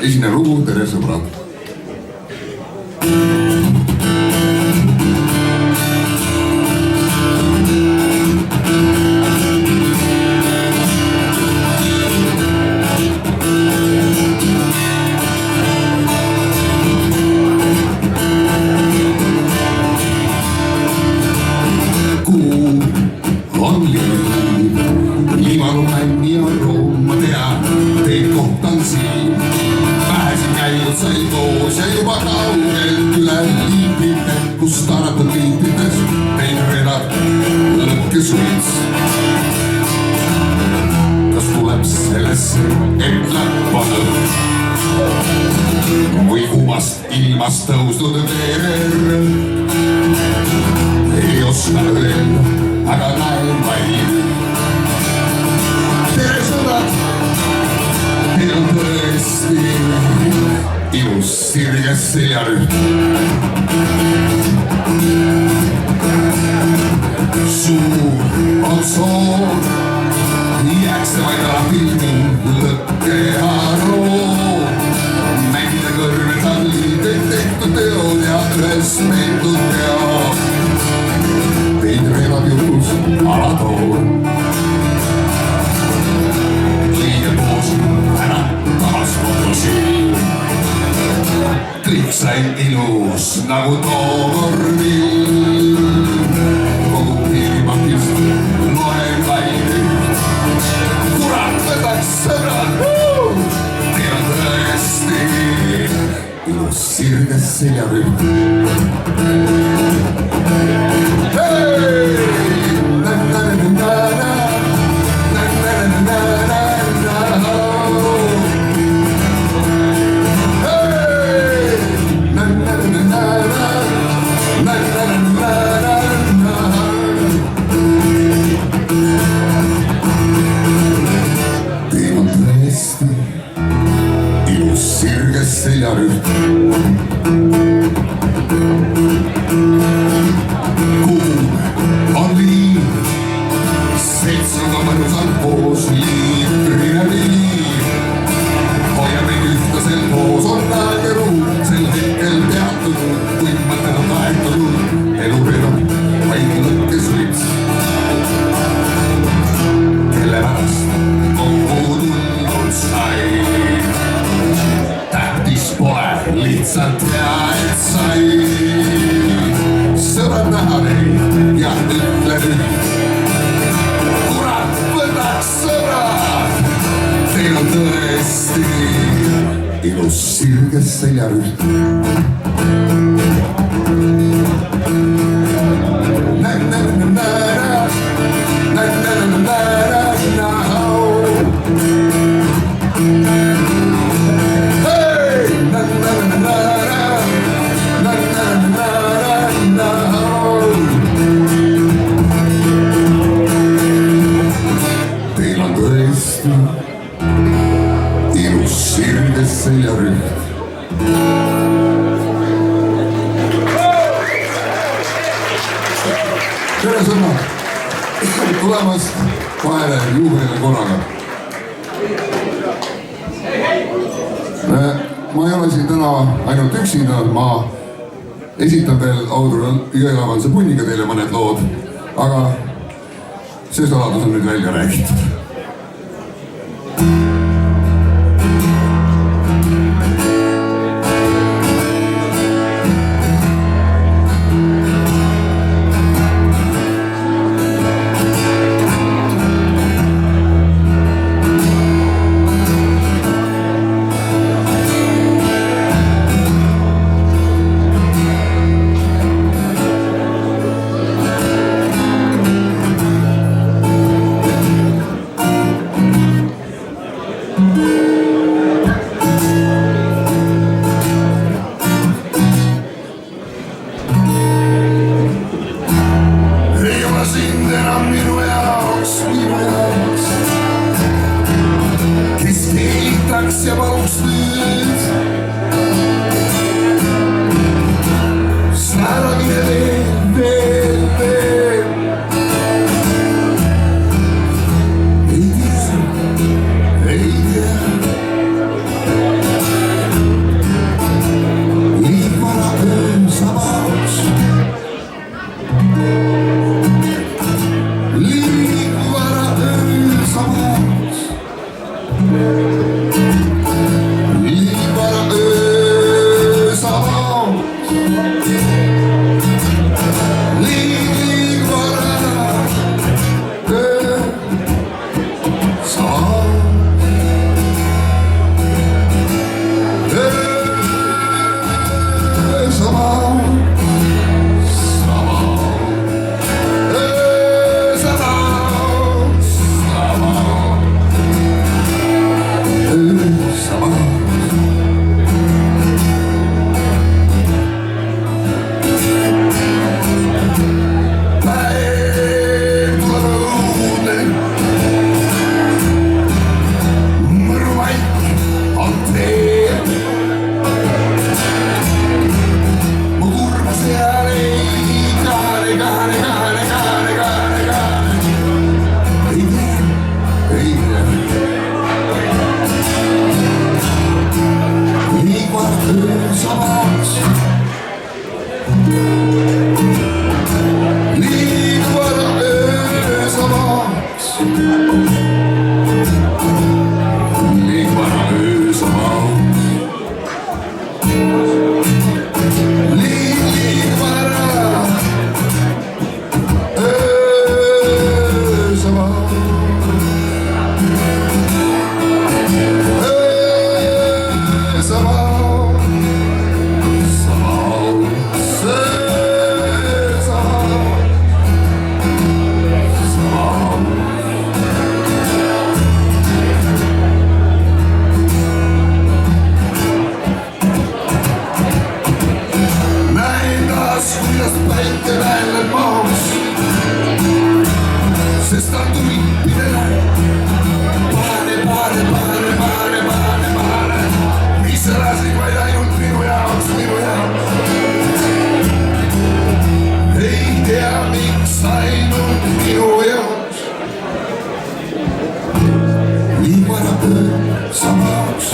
esimene lugu, tere sõbrad. Sai koos ja juba kaugelt üle liipide, kus taratud liipides teid vedab lõkkesvits. Kas tuleb sellesse, et läppad või kuumast ilmast tõusnud veer? Ei oska öelda, aga näen vaid. Tere sõbrad, teil on tõesti ilus sirges seljarüht. Suur on soov, jääks see vaid ala pildi lõkke ja roo. Mängida kõrve tallid, et tehtud teod ja ühes meeldud teod. Teid reedab juhus alatoor. Liige koos ära taas kodusin. Kõik sai ilus nagu toorvill. Kogu piiripakist loen vaid üht. Kurat võtaks sõbrad, teil on tõesti ilus sirges seljarüht. Seljarüht. Kuum on liin, seltsiga mõnusalt koos liitrine viin. Hoia meid ühtlasel koos, on aeg ja ruum, sel hetkel peatud, kuid mõtted on kaetud. Elu reedab vaid lõkkesvits. Kelle pärast kokku tulnud sai. Lihtsalt hea, et sai sõbrad näha neid ja ütle nüüd. Kurat võtaks sõbrad, teil on tõesti ilus sirges seljarüht. Ilus sirges seljarüht. Tere sõbrad, tulemast kahele juubelile korraga. Ma ei ole siin täna ainult üksinda, ma esitan veel Audru Jõelavandse punniga teile mõned lood, aga see saladus on nüüd välja räägitud. Ja paluks nüüd sääragine veel ei tea öösamaks. Liiga vara öösamaks. Liiga vara öösamaks. Liiga vara öösamaks. Sest ta tuli pidele. Pane. Mis elasin vaid ainult minu jaoks. Ei tea, miks ainult minu jaoks. Nii vara öösamaks.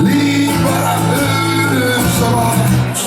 Nii vara öösamaks.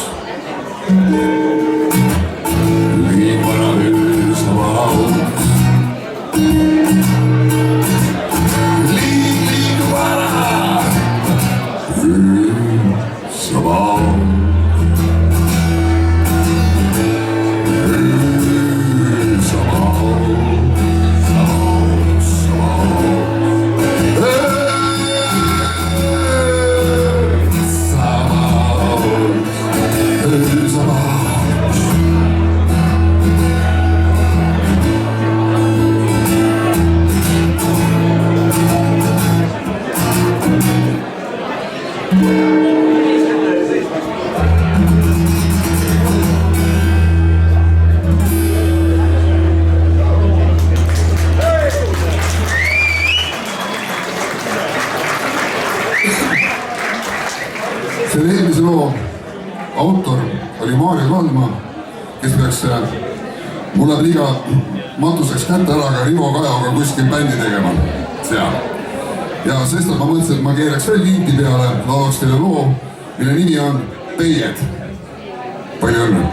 Selle eelmise loo autor oli Maarja Kaldma, kes peaks mulle liiga matuseks kätte ära ka Rivo Kajaga kuskil bändi tegema seal. Ja sestap ma mõtlesin, et ma keeraks veel kinti peale, laulaks teile loo, mille nimi on Peied. Palju õnne!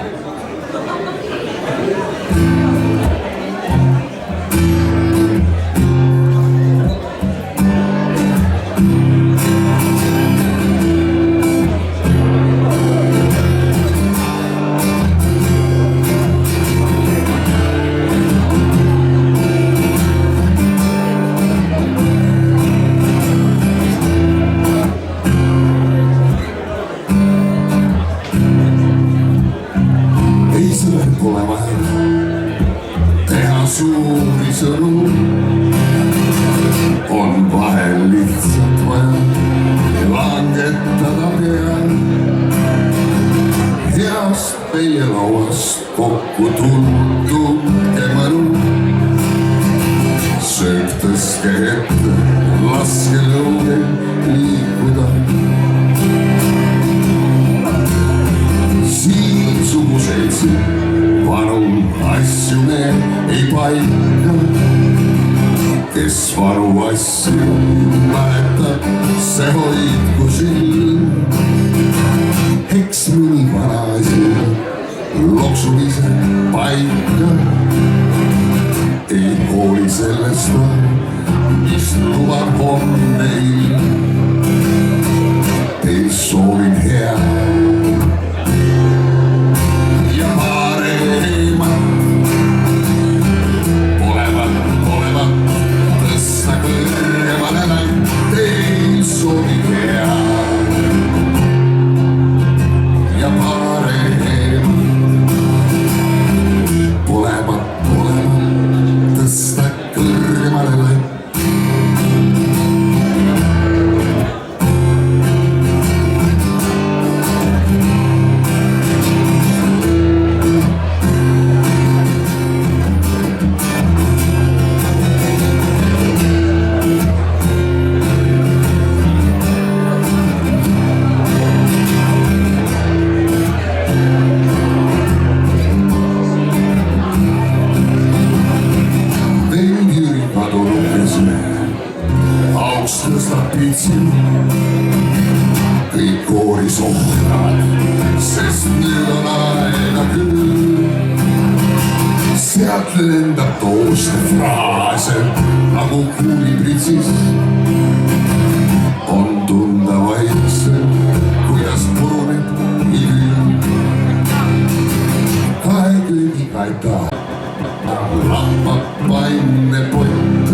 Pole vaja teha suuri sõnu, on vahel lihtsalt vaja langetada pea. Heast peielauast kokku tulge mõnu, sööb tõske ette, laske lõugel liikuda. Siinsuguseid vanu asju me ei paika, kes vanu asju mäletab, see hoidku silm. Eks mõni vana asi loksub ise paika, ei hooli sellest, mis lubab homne ilm. Teil soovin hea austustab pitsin kõik koori sohtavad, sest nüüd on aega küll. Sealt lendab tooste fraase nagu kuulipritsis. On tunda vaikselt, kuidas puruneb ilm. Kaeköögiga ei taha, lappab paine pott.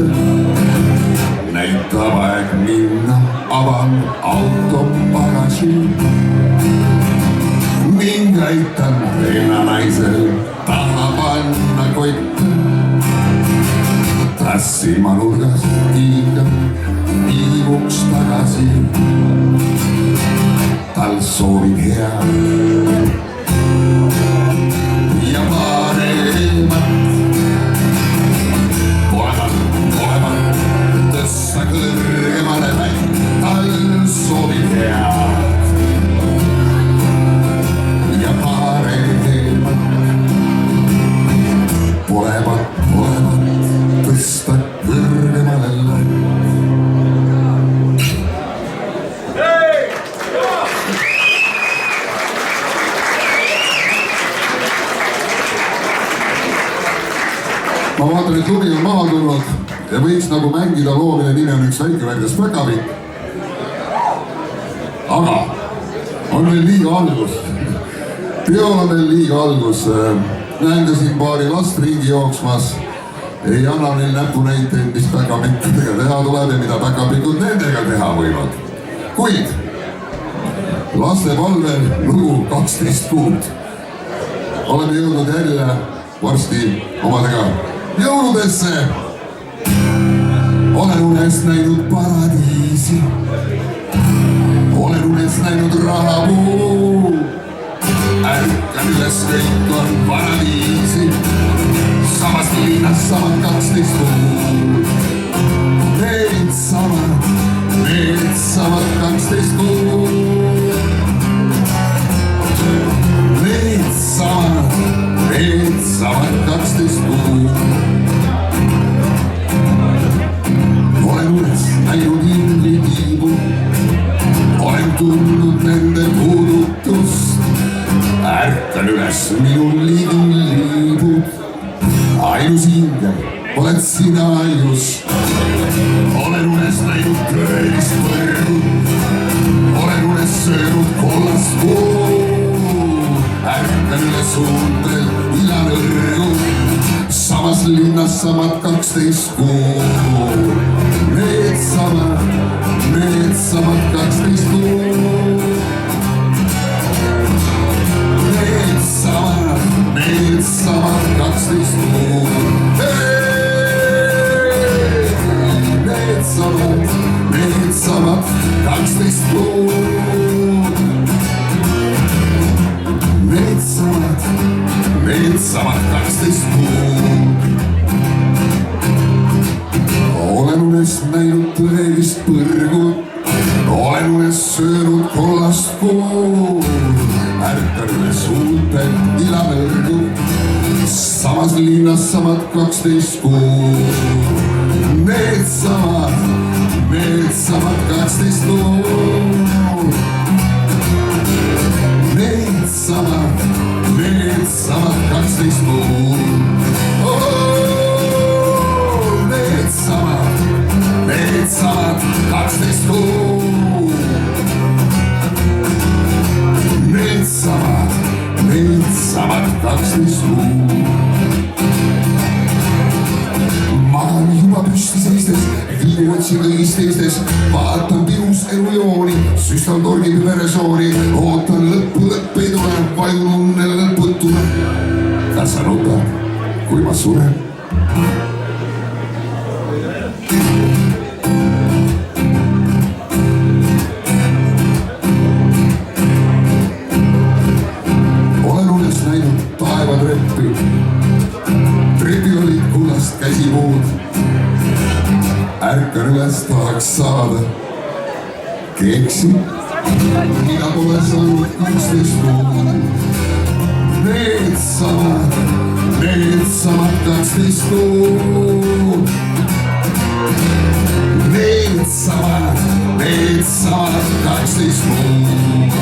Näitab aeg minna, avan auto bagasi. Ning aitan vennaisel taha panna kotte. Ta silmanurgas kiigab viivuks tagasi. Tal soovib hea ja paremat. Olevat tõssa kõrgemale väik, tal soovib hea ja paremat. Olevat tõsta kõrgemale läik. Ma vaatan, et lumi on maha tulnud ja võiks nagu mängida loo, mille nimi on Üks väike värdjas päkapikk. Aga on veel liiga algus. Peol on veel liiga algus. Näen ka siin paari last ringi jooksmas. Ei anna neil näpunäiteid, mis päkapikkudega teha tuleb ja mida päkapikud nendega teha võivad. Kuid laste palvel lugu 12 kuud. Oleme jõudnud jälle varsti omadega jõuludesse. Olen unest näinud paradiisi. Olen unest näinud rahapuu. Ärkan üles, kõik on paradiisi. Samas linnas samad 12 kuud. Need samad 12 kuud. Need samad 12 kuud. Olen unes näinud ingli tiibu. Olen tundnud nende puudutust. Ärkan üles, minul liibud. Ainus ingel oled sina just. Olen unes näinud tõelist põrgut. Olen unes söönud kollast kuud. Ärkan üles uudel ilanõrgu. Samas linnas samad 12 kuud. Need samad 12 kuud. Need samad 12 kuud. Need samad 12 kuud. Need samad 12 kuud. Olen unes näinud tõelist põrgut. Olen unes söönud kollast kuud. Ärkan üles uutel ilanõrgu. Samas linnas samad 12 kuud. Need samad 12 kuud. Need samad 12 kuud. Need samad 12 kuud. Need samad 12 kuud. Magan juba püsti seistes, viini otsin kõigist teistes. Vaatan pius elujooni, süstan torgib veresooni. Ootan lõppu ei tule, vajun unnele lõputule. Kas sa nutad, kui ma suren? Olen unes näinud taevatreppi. Trepil olid kullast käsipuud. Ärkan üles, tahaks saada keeksi, mida pole saanud 12 kuud. Need samad 12 kuud. Need samad needsamad 18 kuud.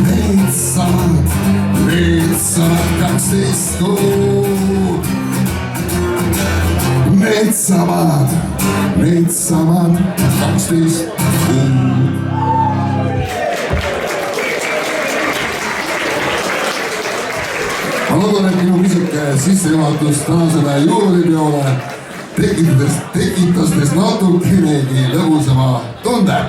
Needsamad 12 kuud. Needsamad 12 kuud. Ma loodan, et minu pisike sissejuhatus tänasele juulipeole tekitas natukenegi lõbusama tunde.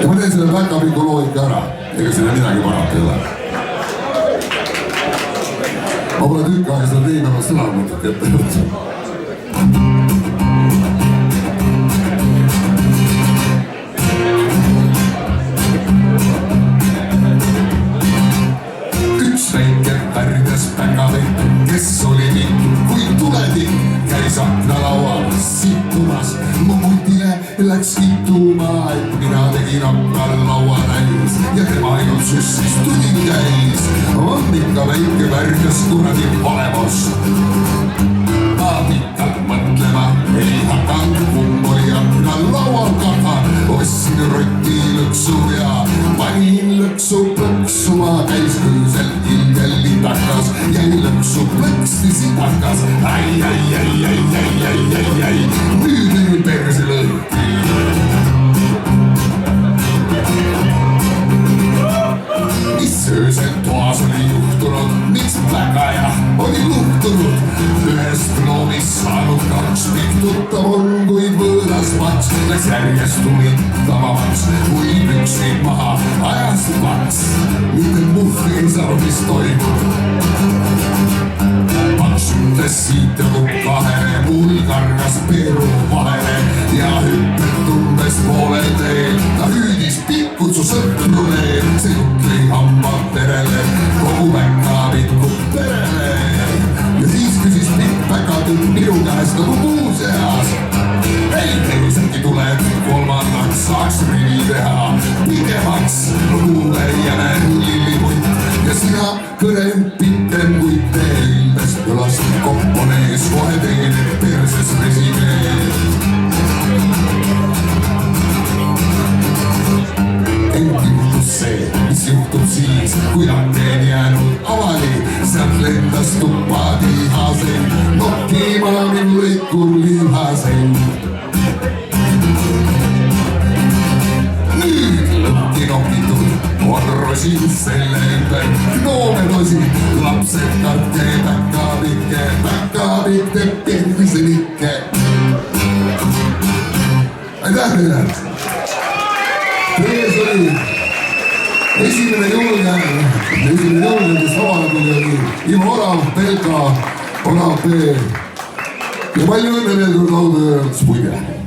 Ja ma teen selle päkapiku loogika ära, ega selle midagi parata ei ole. Ma pole tükk aega seda teimama sõnamõtet ette võtnud. Kes oli mind, kui tuletik käis aknalaual sittumas. Mu mutile läks kittuma, et mina tegin aknal laua täis ja tema ainult süssis tuli käis. On ikka väike värgas kuradi valemos. Ma pikalt mõtlema ei hakanud, kumb oli aknal laual kaha. Ostsin roti lõksu ja panin lõksu plõksuma. Käis öösel ilgel lindakas, jäi lõksu plõksti sitakas. Ai. Nüüd oli perse lõhki. Mis öösel toas oli juhtunud, miks väga ja oli luhtunud. Ühest loomist saanud 2 pikk tuttav on, kuid võõras mats läks järjest huvitavamaks. Kui püksid maha ajas paks, mitte muhvi ei saa, mis toimub. Paks ütles siit ja kukk vahele, mul kargas peeru vahele ja hüppelt umbes poole teel. Ta hüüdis pikutsu sõpru veel, see jutt lõi hambad perele, kogu päkapikku perele. Ja siis küsis pikk päkapikk minu käest nagu muuseas. Ei, teisedki tuleb kolmandaks, saaks rivi teha pikemaks. Luule jäne lillipunt ja sina kõrem pitem kui teilmes kõlas komponees, kohe teened perses resimeel. Ent juhtus see, mis juhtub siis, kui aken jäänud avali. Sealt lendas tuppa tihaseid, nokkima minu lõikur lihaseid. Nüüd lõpki nokitud on rosin selle ümber. Noomed osid, lapsed karke, päkapikk teeb terviselikke. Aitäh teile! Tees oli esimene julge, kes avale tuli, oli Ivo Orav, Belka, Orav B. Ja palju õnne veel kord lauda Spuide.